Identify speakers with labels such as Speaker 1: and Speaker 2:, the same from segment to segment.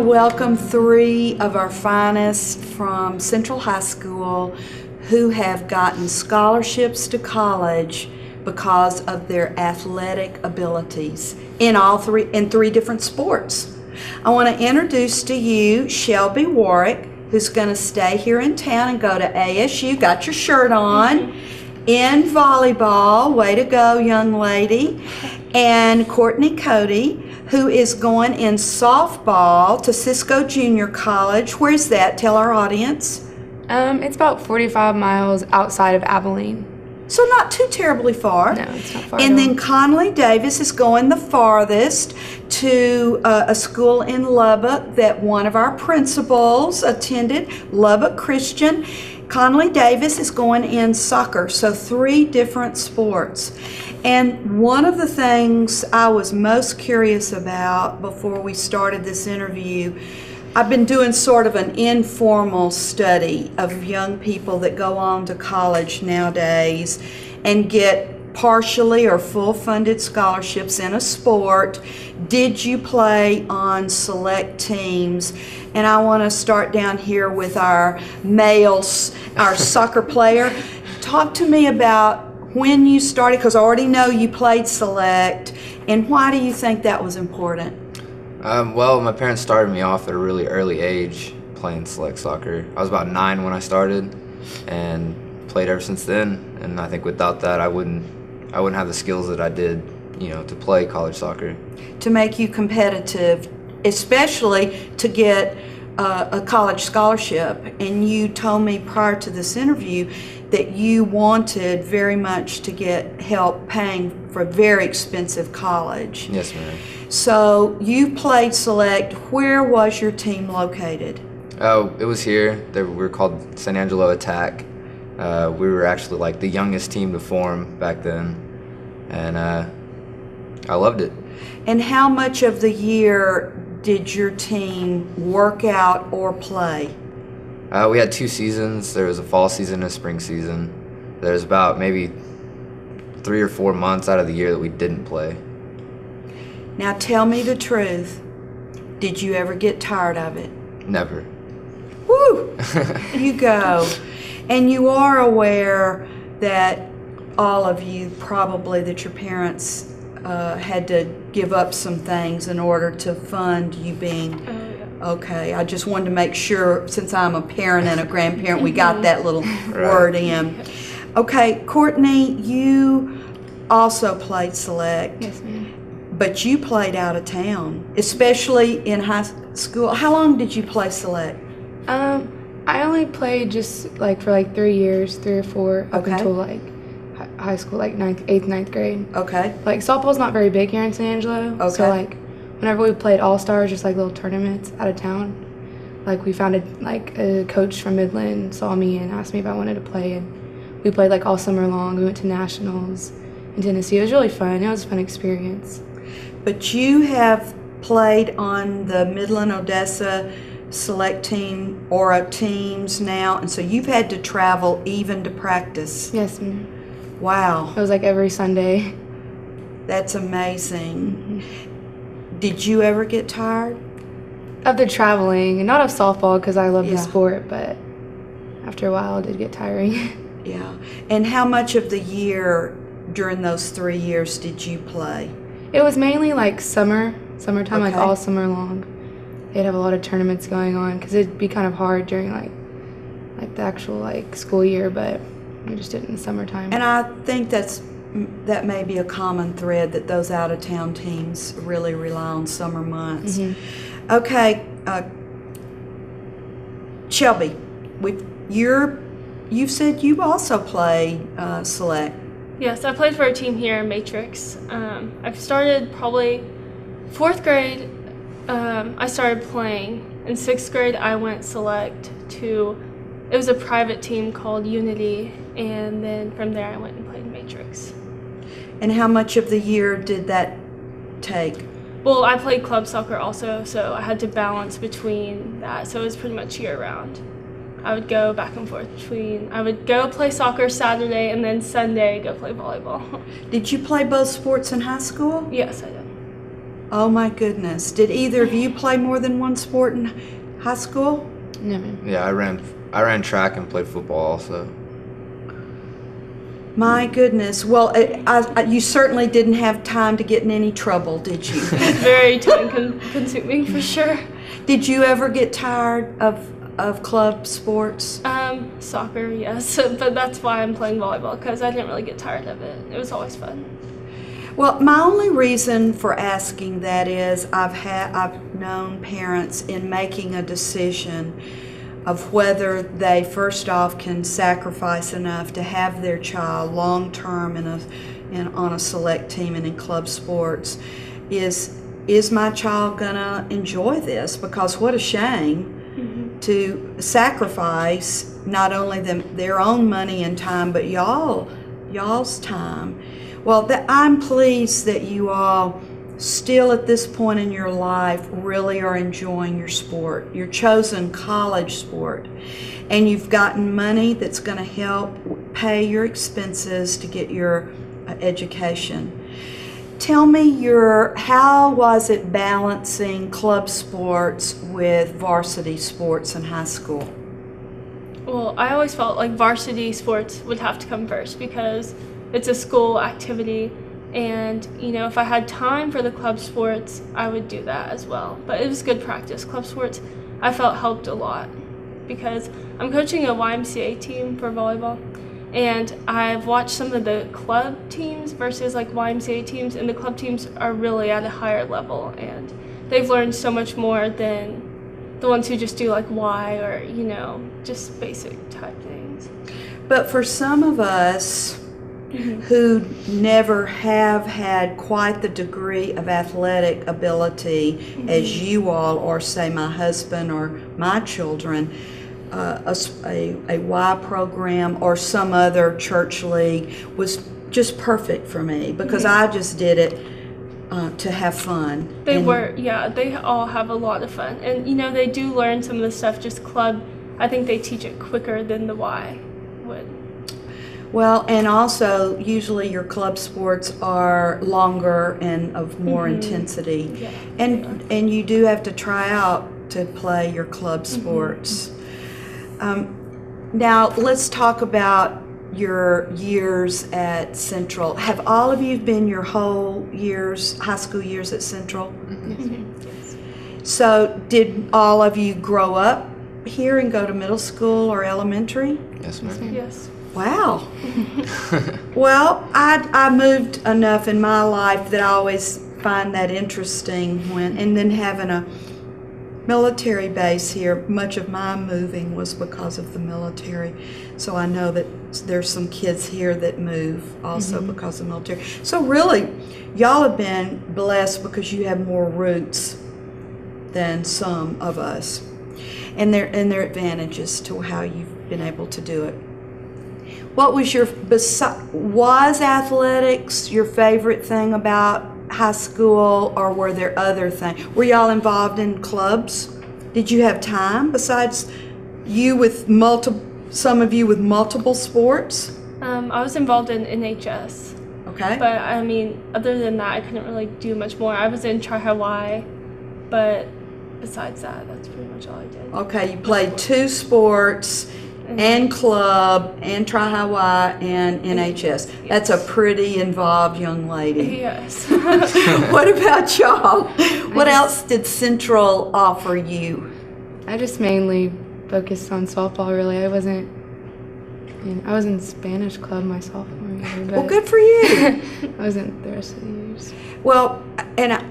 Speaker 1: welcome 3 of our finest from Central High School who have gotten scholarships to college because of their athletic abilities in 3 different sports. I want to introduce to you Shelby Warrick, who's going to stay here in town and go to ASU. Got your shirt on. In volleyball, way to go, young lady. And Cortnee Cote, who is going in softball to Cisco Junior College. Where's that? Tell our audience.
Speaker 2: It's about 45 miles outside of Abilene.
Speaker 1: So not too terribly far.
Speaker 2: No, it's not far.
Speaker 1: And then Conlee Davis is going the farthest to a school in Lubbock that one of our principals attended, Lubbock Christian. Conlee Davis is going in soccer, so 3 different sports. And one of the things I was most curious about before we started this interview, I've been doing sort of an informal study of young people that go on to college nowadays and get partially or full funded scholarships in a sport. Did you play on select teams? And I want to start down here with our males, our soccer player. Talk to me about when you started, because I already know you played select, and why do you think that was important?
Speaker 3: Well, my parents started me off at a really early age playing select soccer. I was about 9 when I started and played ever since then. And I think without that, I wouldn't have the skills that I did, to play college soccer.
Speaker 1: To make you competitive, especially to get a college scholarship. And you told me prior to this interview that you wanted very much to get help paying for a very expensive college.
Speaker 3: Yes, ma'am.
Speaker 1: So you played select. Where was your team located?
Speaker 3: Oh, it was here. We were called San Angelo Attack. We were actually like the youngest team to form back then, and I loved it.
Speaker 1: And how much of the year did your team work out or play?
Speaker 3: We had 2 seasons. There was a fall season and a spring season. There's about maybe 3 or 4 months out of the year that we didn't play.
Speaker 1: Now tell me the truth. Did you ever get tired of it?
Speaker 3: Never.
Speaker 1: Woo! You go. And you are aware that all of you probably that your parents had to give up some things in order to fund you being okay. I just wanted to make sure, since I'm a parent and a grandparent, we got that little word in. Okay, Cortnee, you also played select.
Speaker 2: Yes, ma'am.
Speaker 1: But you played out of town, especially in high school. How long did you play select?
Speaker 2: I only played just for 3 years, 3 or 4, up until high school, 8th, 9th grade.
Speaker 1: Okay.
Speaker 2: Softball's not very big here in San Angelo.
Speaker 1: Okay.
Speaker 2: So whenever we played all-stars, just little tournaments out of town, we found a coach from Midland saw me and asked me if I wanted to play, and we played all summer long. We went to nationals in Tennessee. It was really fun. It was a fun experience.
Speaker 1: But you have played on the Midland Odessa select team or teams now, and so you've had to travel even to practice.
Speaker 2: Yes, ma'am.
Speaker 1: Wow.
Speaker 2: It was every Sunday.
Speaker 1: That's amazing. Did you ever get tired?
Speaker 2: Of the traveling, and not of softball because I love the
Speaker 1: Yeah.
Speaker 2: sport, but after a while it did get tiring.
Speaker 1: Yeah. And how much of the year during those 3 years did you play?
Speaker 2: It was mainly summertime,
Speaker 1: Okay.
Speaker 2: all summer long. They'd have a lot of tournaments going on because it'd be kind of hard during the actual school year, but we just did it in the summertime.
Speaker 1: And I think that may be a common thread, that those out-of-town teams really rely on summer months. Okay, Shelby, you've said you also play select.
Speaker 4: Yes, I played for a team here in Matrix. I started probably 4th grade. I started playing. In 6th grade, I went select to, it was a private team called Unity, and then from there I went and played Matrix.
Speaker 1: And how much of the year did that take?
Speaker 4: Well, I played club soccer also, so I had to balance between that, so it was pretty much year-round. I would go back and forth I would go play soccer Saturday, and then Sunday go play volleyball.
Speaker 1: Did you play both sports in high school?
Speaker 4: Yes, I did.
Speaker 1: Oh my goodness. Did either of you play more than one sport in high school?
Speaker 2: No, ma'am.
Speaker 3: Yeah, I ran track and played football also.
Speaker 1: My goodness. Well, you certainly didn't have time to get in any trouble, did you?
Speaker 4: It's very time consuming for sure.
Speaker 1: Did you ever get tired of club sports?
Speaker 4: Soccer, yes, but that's why I'm playing volleyball, because I didn't really get tired of it. It was always fun.
Speaker 1: Well, my only reason for asking that is I've known parents in making a decision of whether they first off can sacrifice enough to have their child long term on a select team and in club sports. Is my child gonna enjoy this? Because what a shame to sacrifice not only their own money and time, but y'all's time. Well, I'm pleased that you all still at this point in your life really are enjoying your sport, your chosen college sport, and you've gotten money that's going to help pay your expenses to get your education. Tell me how was it balancing club sports with varsity sports in high school?
Speaker 4: Well, I always felt like varsity sports would have to come first because it's a school activity, and if I had time for the club sports, I would do that as well. But it was good practice. Club sports, I felt, helped a lot because I'm coaching a YMCA team for volleyball, and I've watched some of the club teams versus like YMCA teams, and the club teams are really at a higher level, and they've learned so much more than the ones who just do like Y or just basic type things.
Speaker 1: But for some of us who never have had quite the degree of athletic ability as you all, or say my husband or my children, a Y program or some other church league was just perfect for me because I just did it to have fun.
Speaker 4: They all have a lot of fun, and they do learn some of the stuff. Just club, I think they teach it quicker than the Y would.
Speaker 1: Well, and also usually your club sports are longer and of more intensity, and you do have to try out to play your club sports. Now let's talk about your years at Central. Have all of you been your whole high school years at Central?
Speaker 4: Yes.
Speaker 1: So did all of you grow up here and go to middle school or elementary?
Speaker 3: Yes, ma'am.
Speaker 4: Yes.
Speaker 1: Wow. Well, I moved enough in my life that I always find that interesting and then having a military base here, much of my moving was because of the military. So I know that there's some kids here that move also because of the military. So really, y'all have been blessed because you have more roots than some of us. And there are advantages to how you've been able to do it. What was was athletics your favorite thing about high school, or were there other things? Were y'all involved in clubs? Did you have time besides some of you with multiple sports?
Speaker 4: I was involved in NHS.
Speaker 1: Okay.
Speaker 4: But other than that, I couldn't really do much more. I was in Tri-High, but besides that, that's pretty much all I did.
Speaker 1: Okay, you played 2 sports and club and Tri-High and NHS.
Speaker 4: Yes.
Speaker 1: That's a pretty involved young lady.
Speaker 4: Yes.
Speaker 1: What about y'all? What else did Central offer you?
Speaker 2: I just mainly focused on softball, really. I was in Spanish club my sophomore year. But
Speaker 1: Well, good for you.
Speaker 2: I wasn't the rest of the years.
Speaker 1: Well, and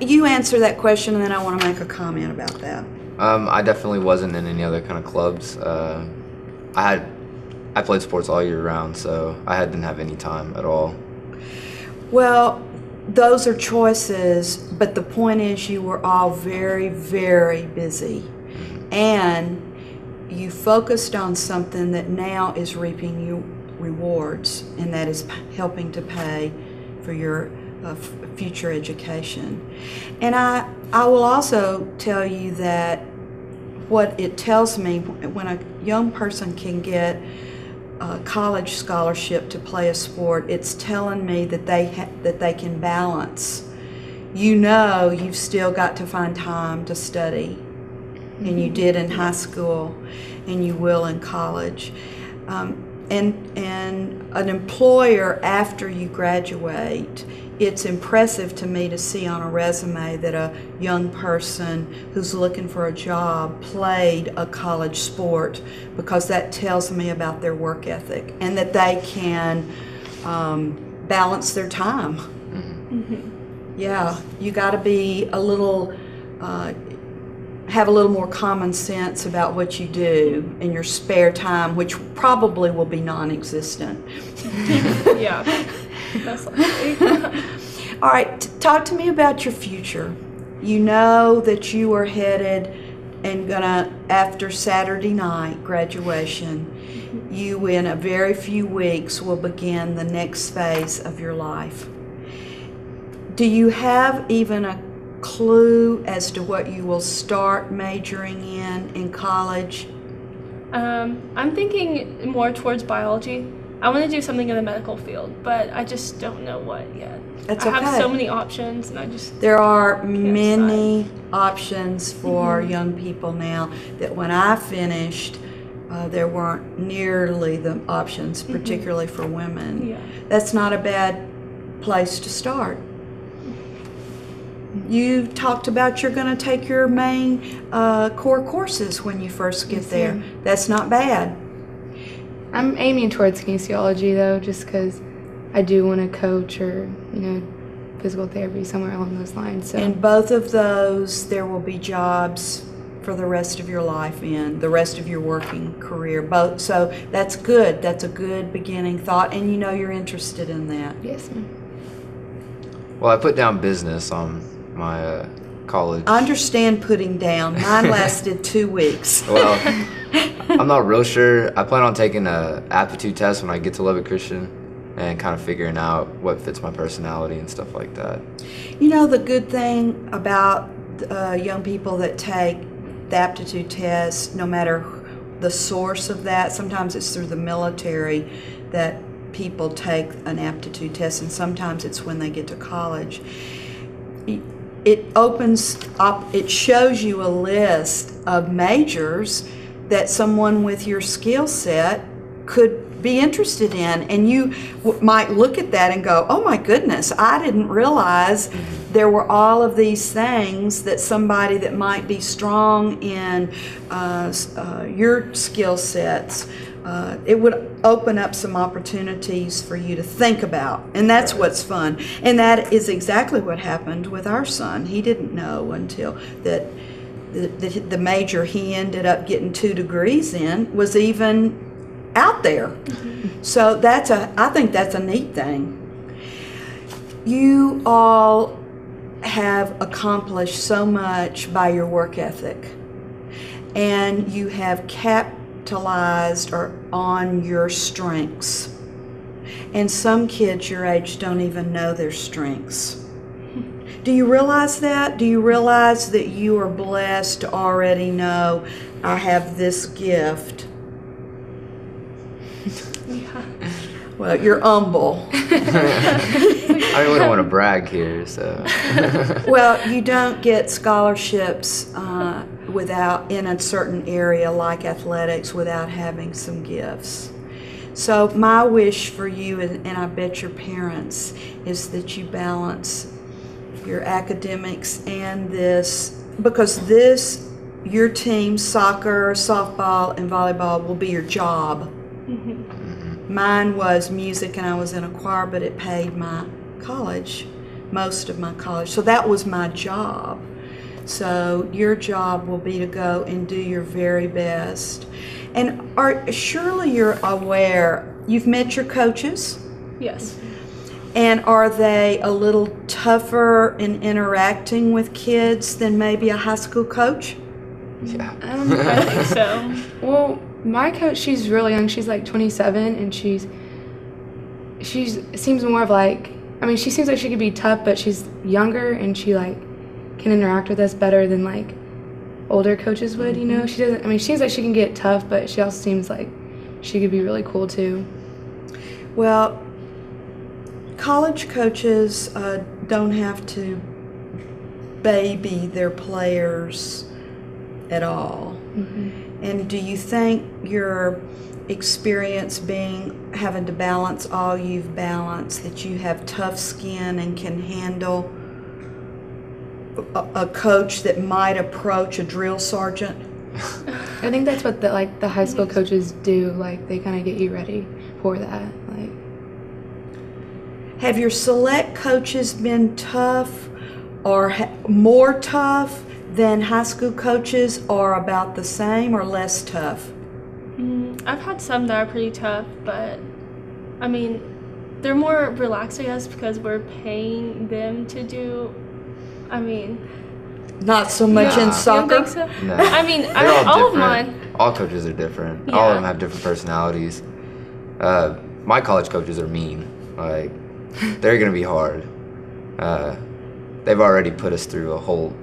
Speaker 1: you answer that question, and then I want to make a comment about that.
Speaker 3: I definitely wasn't in any other kind of clubs. I played sports all year round, so I didn't have any time at all.
Speaker 1: Well, those are choices, but the point is you were all very, very busy. And you focused on something that now is reaping you rewards, and that is helping to pay for your future education. And I will also tell you that what it tells me, when a young person can get a college scholarship to play a sport, it's telling me that they can balance you know you've still got to find time to study, and you did in high school, and you will in college. And an employer, after you graduate, it's impressive to me to see on a resume that a young person who's looking for a job played a college sport, because that tells me about their work ethic and that they can balance their time. Yeah, you got to be a little, have a little more common sense about what you do in your spare time, which probably will be non-existent.
Speaker 4: Yeah, that's likely.
Speaker 1: All right, talk to me about your future. You know that you are headed and gonna, after Saturday night graduation, you in a very few weeks will begin the next phase of your life. Do you have even a clue as to what you will start majoring in college?
Speaker 4: I'm thinking more towards biology. I want to do something in the medical field, but I just don't know what yet.
Speaker 1: That's
Speaker 4: I
Speaker 1: okay.
Speaker 4: have so many options, and I just
Speaker 1: There are many
Speaker 4: decide.
Speaker 1: options for young people now that when I finished, there weren't nearly the options, particularly for women.
Speaker 4: Yeah.
Speaker 1: That's not a bad place to start. You talked about you're going to take your main core courses when you first get there.
Speaker 2: ma'am.
Speaker 1: That's not bad.
Speaker 2: I'm aiming towards kinesiology though, just because I do want to coach or, physical therapy, somewhere along those lines. So
Speaker 1: In both of those, there will be jobs for the rest of your life in the rest of your working career. Both, so that's good. That's a good beginning thought, and you're interested in that.
Speaker 2: yes, ma'am.
Speaker 3: Well, I put down business on my college.
Speaker 1: I understand putting down. Mine lasted 2 weeks.
Speaker 3: Well, I'm not real sure. I plan on taking a aptitude test when I get to Lubbock Christian and kind of figuring out what fits my personality and stuff like that.
Speaker 1: The good thing about young people that take the aptitude test, no matter the source of that, sometimes it's through the military that people take an aptitude test, and sometimes it's when they get to college. It opens up, it shows you a list of majors that someone with your skill set could be interested in, and you might look at that and go, oh my goodness, I didn't realize there were all of these things that somebody that might be strong in your skill sets, it would open up some opportunities for you to think about, and that's what's fun. And that is exactly what happened with our son. He didn't know until that the major he ended up getting 2 degrees in was even out there. So I think that's a neat thing. You all have accomplished so much by your work ethic, and you have capitalized on your strengths. And some kids your age don't even know their strengths. Do you realize that? Do you realize that you are blessed to already know, I have this gift?
Speaker 4: Yeah.
Speaker 1: Well, you're humble.
Speaker 3: I really don't want to brag here, so.
Speaker 1: Well, you don't get scholarships in a certain area like athletics without having some gifts. So my wish for you, and I bet your parents, is that you balance your academics and this, because your team, soccer, softball, and volleyball, will be your job. Mine was music, and I was in a choir, but it paid my college, most of my college. So that was my job. So your job will be to go and do your very best. And surely you're aware, you've met your coaches?
Speaker 4: Yes.
Speaker 1: And are they a little tougher in interacting with kids than maybe a high school coach?
Speaker 3: Yeah.
Speaker 4: I think so.
Speaker 2: Well, my coach, she's really young. She's like 27, and she seems more of she seems like she could be tough, but she's younger, and she can interact with us better than older coaches would. She doesn't. She seems like she can get tough, but she also seems like she could be really cool too.
Speaker 1: Well, college coaches don't have to baby their players at all. And do you think your experience having to balance all you've balanced, that you have tough skin and can handle a coach that might approach a drill sergeant?
Speaker 2: I think that's what the high school coaches do. Like, they kind of get you ready for that. Like,
Speaker 1: have your select coaches been tough or more tough than high school coaches, or about the same or less tough?
Speaker 4: I've had some that are pretty tough, but I mean, they're more relaxed, I guess, because we're paying them to do. I mean,
Speaker 1: not so much in
Speaker 4: you
Speaker 1: soccer.
Speaker 4: don't think so?
Speaker 3: No.
Speaker 4: I mean,
Speaker 3: They're
Speaker 4: all of
Speaker 3: different.
Speaker 4: mine.
Speaker 3: All coaches are different. All of
Speaker 4: Yeah.
Speaker 3: them have different personalities. My college coaches are mean. Like, they're gonna be hard. They've already put us through a whole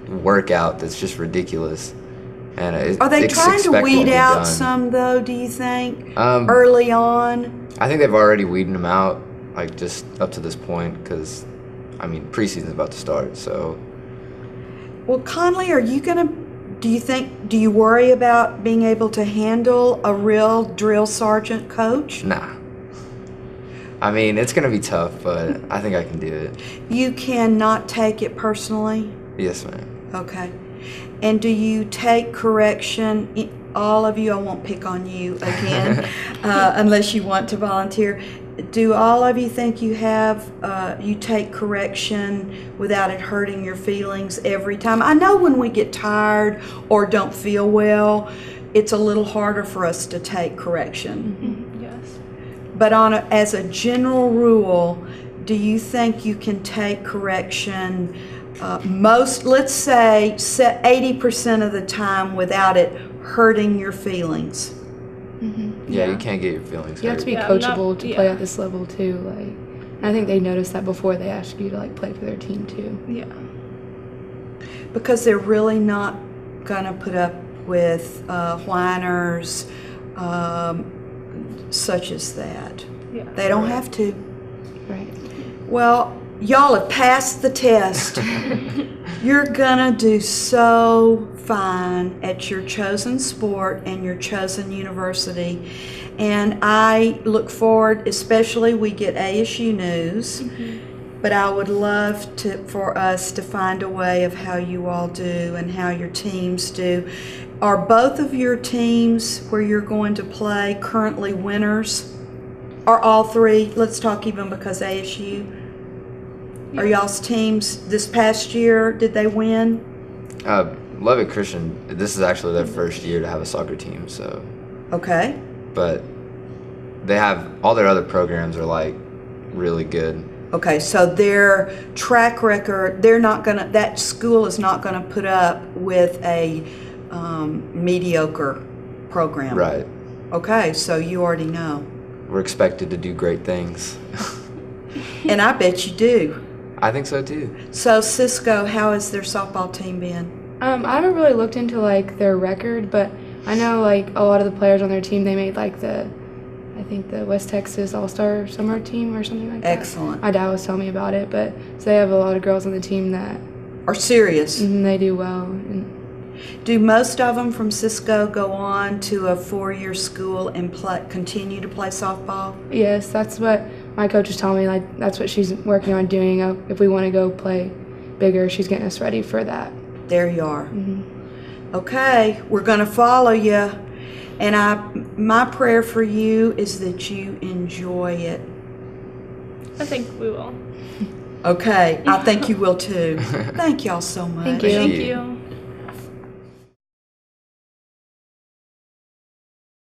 Speaker 3: workout that's just ridiculous. And
Speaker 1: Are they
Speaker 3: it's
Speaker 1: trying to
Speaker 3: expected
Speaker 1: weed
Speaker 3: be
Speaker 1: out
Speaker 3: done.
Speaker 1: some, though, do you think,
Speaker 3: Um,
Speaker 1: early on?
Speaker 3: I think they've already weeded them out, like, just up to this point, because, I mean, preseason's about to start, so.
Speaker 1: Well, Conlee, do you worry about being able to handle a real drill sergeant coach?
Speaker 3: Nah. I mean, it's going to be tough, but I think I can do it.
Speaker 1: You cannot take it personally?
Speaker 3: Yes, ma'am.
Speaker 1: Okay. And do you take correction, all of you? I won't pick on you again, unless you want to volunteer. Do all of you think you take correction without it hurting your feelings every time? I know when we get tired or don't feel well, it's a little harder for us to take correction.
Speaker 4: Yes.
Speaker 1: But as a general rule, do you think you can take correction let's say 80% of the time without it hurting your feelings?
Speaker 3: Yeah, you can't get your feelings
Speaker 2: you have to be
Speaker 3: hurt.
Speaker 2: coachable to play at this level too. Like, and I think they notice that before they ask you to play for their team too.
Speaker 4: Yeah.
Speaker 1: Because they're really not gonna put up with whiners such as that.
Speaker 4: Yeah.
Speaker 1: They don't have to.
Speaker 2: Right.
Speaker 1: Well, y'all have passed the test. You're gonna do so fine at your chosen sport and your chosen university. And I look forward, especially we get ASU news, but I would love for us to find a way of how you all do and how your teams do. Are both of your teams where you're going to play currently winners? Or all three? Let's talk even because ASU. Are y'all's teams this past year, did they win?
Speaker 3: Lubbock Christian, this is actually their first year to have a soccer team, so.
Speaker 1: Okay.
Speaker 3: But they have, all their other programs are like really good.
Speaker 1: Okay, so their track record, that school is not gonna put up with a mediocre program.
Speaker 3: Right.
Speaker 1: Okay, so you already know.
Speaker 3: We're expected to do great things.
Speaker 1: And I bet you do.
Speaker 3: I think so too.
Speaker 1: So Cisco, how has their softball team been?
Speaker 2: I haven't really looked into their record, but I know a lot of the players on their team, they made I think the West Texas All-Star Summer Team or something like that.
Speaker 1: Excellent.
Speaker 2: My dad was telling me about it, but so they have a lot of girls on the team that
Speaker 1: Are serious?
Speaker 2: they do well. And
Speaker 1: Do most of them from Cisco go on to a 4-year school and continue to play softball?
Speaker 2: yes, that's what my coach was telling me. That's what she's working on doing. If we want to go play bigger, she's getting us ready for that.
Speaker 1: There you are. Okay, we're going to follow you. And my prayer for you is that you enjoy it.
Speaker 4: I think we will.
Speaker 1: Okay, I think you will too. Thank y'all so much.
Speaker 2: Thank you.
Speaker 4: Thank you.